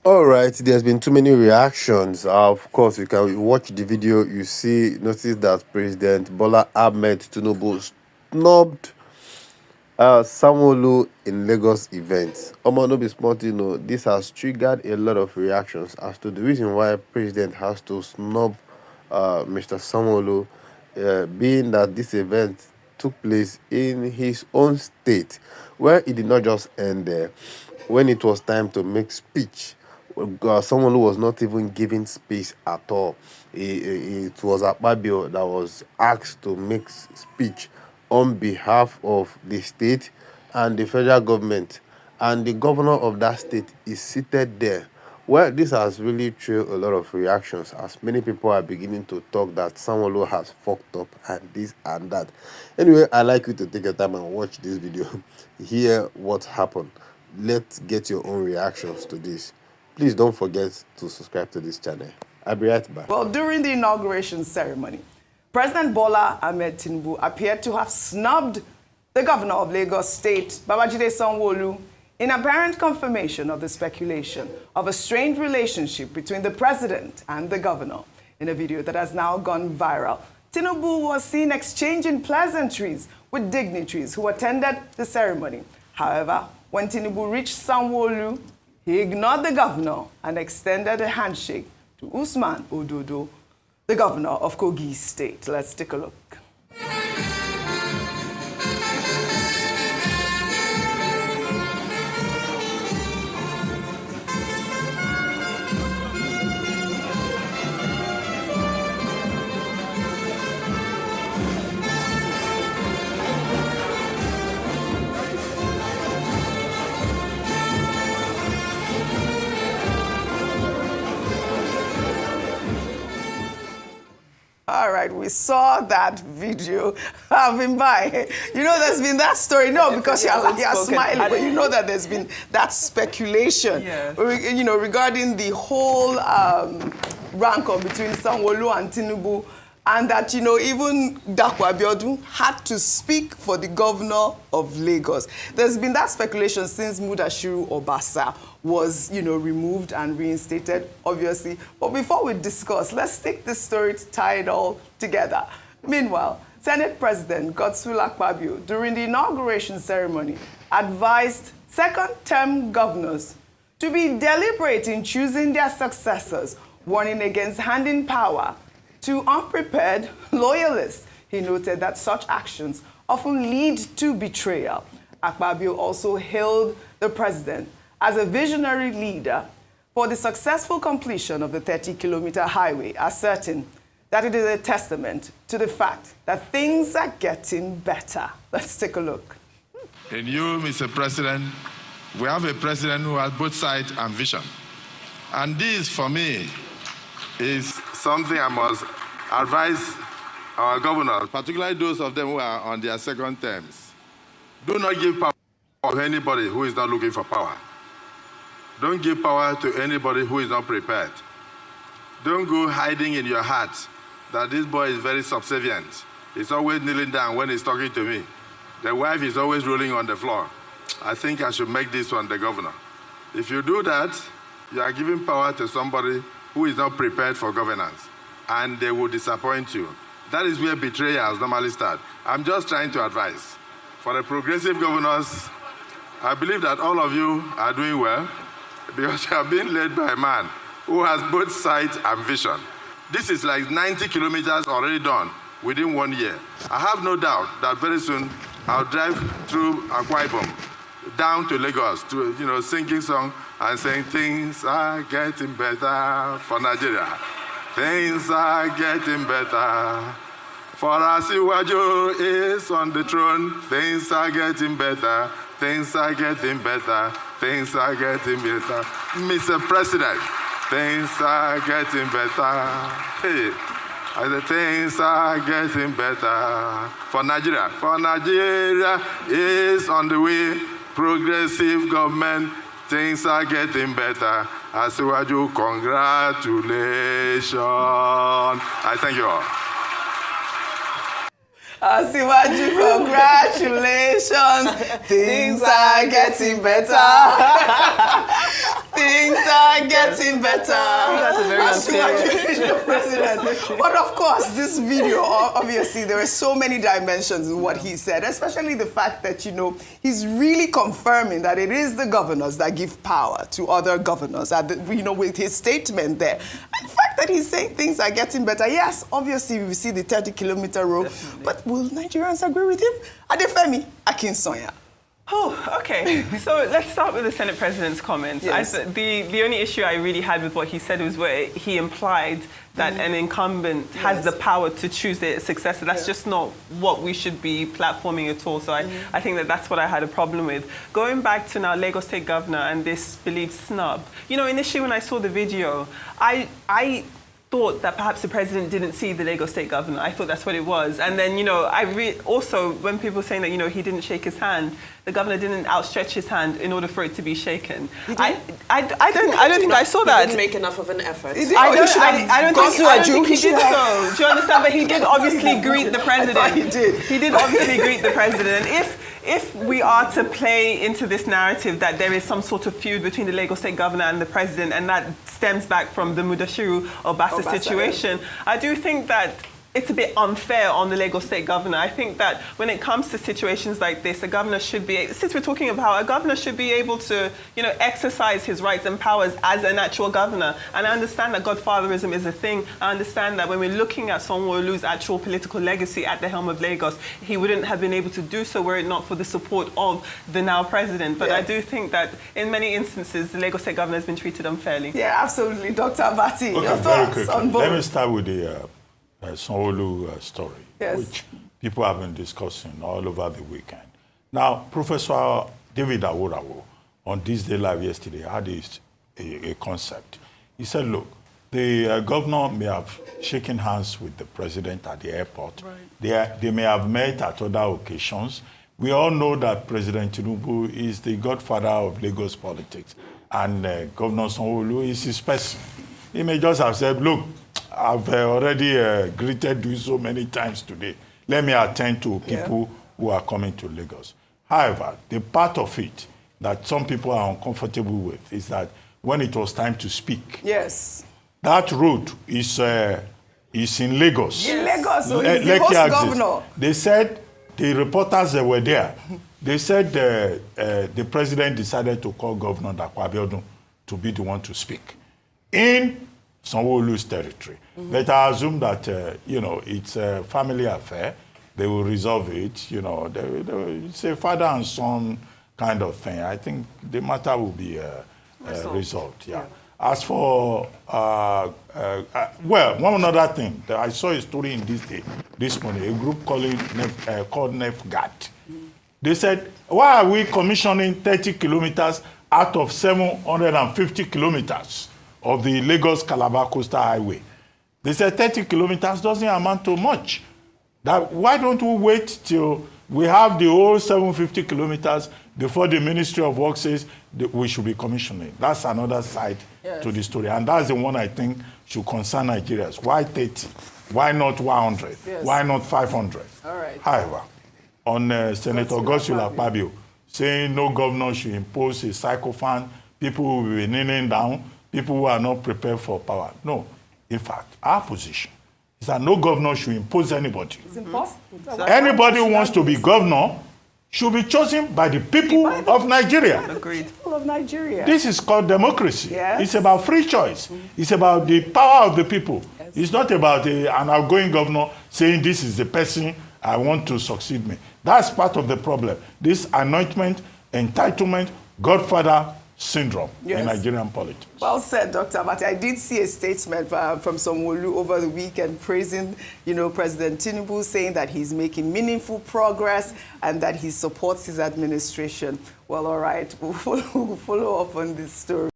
All right, there's been too many reactions. Of course, you can watch the video. Notice that President Bola Ahmed Tinubu snubbed Sanwo-Olu in Lagos events. Omo, no be small thing, no. This has triggered a lot of reactions as to the reason why President has to snub Mr. Sanwo-Olu, being that this event took place in his own state, where it did not just end there. When it was time to make speech, someone who was not even giving space at all. It was akpabio that was asked to make speech on behalf of the state and the federal government, and the governor of that state is seated there. Well, this has really triggered a lot of reactions as many people are beginning to talk that Sanwo-Olu has fucked up and this and that. Anyway, I'd like you to take your time and watch this video, hear what happened. Let's get your own reactions to this. Please don't forget to subscribe to this channel. I'll be right back. Well, during the inauguration ceremony, President Bola Ahmed Tinubu appeared to have snubbed the governor of Lagos State, Babajide Sanwo-Olu, in apparent confirmation of the speculation of a strained relationship between the president and the governor. In a video that has now gone viral, Tinubu was seen exchanging pleasantries with dignitaries who attended the ceremony. However, when Tinubu reached Sanwo-Olu, he ignored the governor and extended a handshake to Usman Ododo, the governor of Kogi State. Let's take a look. All right, we saw that video. I've been by. You know, there's been that story. No, because you're smiling, but you know that there's been that speculation, you know, regarding the whole rancor between Sanwo-Olu and Tinubu, and that, you know, even Akpabio had to speak for the governor of Lagos. There's been that speculation since Mudashiru Obasa was, you know, removed and reinstated, obviously. But before we discuss, let's take this story to tie it all together. Meanwhile, Senate President Godswill Akpabio, during the inauguration ceremony, advised second-term governors to be deliberate in choosing their successors, warning against handing power to unprepared loyalists. He noted that such actions often lead to betrayal. Akpabio also hailed the president as a visionary leader for the successful completion of the 30-kilometer highway, asserting that it is a testament to the fact that things are getting better. Let's take a look. In you, Mr. President, we have a president who has both sight and vision. And this, for me, is something I must advise our governors, particularly those of them who are on their second terms. Do not give power to anybody who is not looking for power. Don't give power to anybody who is not prepared. Don't go hiding in your heart that this boy is very subservient. He's always kneeling down when he's talking to me. The wife is always rolling on the floor. I think I should make this one the governor. If you do that, you are giving power to somebody who is not prepared for governance, and they will disappoint you. That is where betrayals normally start. I'm just trying to advise. For the progressive governors, I believe that all of you are doing well because you are being led by a man who has both sight and vision. This is like 90 kilometers already done within 1 year. I have no doubt that very soon I'll drive through Akwa Ibom down to Lagos to, you know, singing song and saying things are getting better for Nigeria. Things are getting better. For Asiwaju is on the throne. Things are getting better. Things are getting better. Things are getting better. Mr. President, things are getting better. Hey, the things are getting better for Nigeria. For Nigeria is on the way. Progressive government. Things are getting better. Asiwaju, congratulations. I thank you all. Asiwaju, congratulations. Things are getting better. Things are getting better. That's a very unfair president. But of course, this video, obviously, there are so many dimensions in what he said, especially the fact that, you know, he's really confirming that it is the governors that give power to other governors, you know, with his statement there. And the fact that he's saying things are getting better, yes, obviously, we see the 30-kilometer road, definitely. But will Nigerians agree with him? Adefemi Akinsonya. Oh, okay. So let's start with the Senate President's comments. Yes. The only issue I really had with what he said was where he implied that an incumbent has the power to choose their successor. That's just not what we should be platforming at all. So I think that that's what I had a problem with. Going back to now Lagos State Governor and this believed snub. You know, initially when I saw the video, I thought that perhaps the president didn't see the Lagos State Governor. I thought that's what it was. And then, you know, also when people were saying that, you know, he didn't shake his hand, the governor didn't outstretch his hand in order for it to be shaken. I don't think I saw that. He didn't make enough of an effort. I don't think he did so. Do you understand? But he did obviously greet the president. I thought he did. He did obviously greet the president. And if we are to play into this narrative that there is some sort of feud between the Lagos State Governor and the president, and that stems back from the Mudashiru Obasa situation, I do think that it's a bit unfair on the Lagos State Governor. I think that when it comes to situations like this, a governor should be, since we're talking about how a governor should be able to, you know, exercise his rights and powers as an actual governor. And I understand that godfatherism is a thing. I understand that when we're looking at Sanwo-Olu's actual political legacy at the helm of Lagos, he wouldn't have been able to do so were it not for the support of the now president. But I do think that in many instances, the Lagos State Governor has been treated unfairly. Yeah, absolutely. Dr. Abati, okay, your thoughts on both? Let me start with the Sanwo-Olu story, which people have been discussing all over the weekend. Now, Professor David Aworawo, on This Day Live yesterday, had a concept. He said, look, the governor may have shaken hands with the president at the airport. Right. They may have met at other occasions. We all know that President Tinubu is the godfather of Lagos politics, and Governor Sanwo-Olu is his person. He may just have said, look, I've already greeted you so many times today. Let me attend to people who are coming to Lagos. However, the part of it that some people are uncomfortable with is that when it was time to speak, that road is in Lagos. In Lagos, so he's the host governor. They said, the reporters that were there, they said the president decided to call Governor akpabio to be the one to speak in Sanwo-Olu's territory. But I assume that, you know, it's a family affair. They will resolve it. You know, it's a father and son kind of thing. I think the matter will be resolved. Yeah. As for, well, one other thing, I saw a story in this morning, a group called NEFGAT. They said, why are we commissioning 30 kilometers out of 750 kilometers of the Lagos-Calabar Coastal Highway? They said 30 kilometers doesn't amount to much. Why don't we wait till we have the whole 750 kilometers before the Ministry of Works says that we should be commissioning? That's another side to the story. And that's the one I think should concern Nigerians. Why 30? Why not 100? Why not 500? All right. However, on Senator Godswill Akpabio saying no governor should impose a sycophant, people will be kneeling down, people who are not prepared for power. No. In fact, our position is that no governor should impose anybody. It's impossible. Anybody who wants to be governor should be chosen by the people of Nigeria. Agreed. People of Nigeria. This is called democracy. It's about free choice. It's about the power of the people. It's not about an outgoing governor saying this is the person I want to succeed me. That's part of the problem. This anointment, entitlement, godfather syndrome in Nigerian politics. Well said, Dr. Abati. I did see a statement from Sanwo-Olu over the weekend praising, you know, President Tinubu, saying that he's making meaningful progress and that he supports his administration. Well, all right, we'll follow up on this story.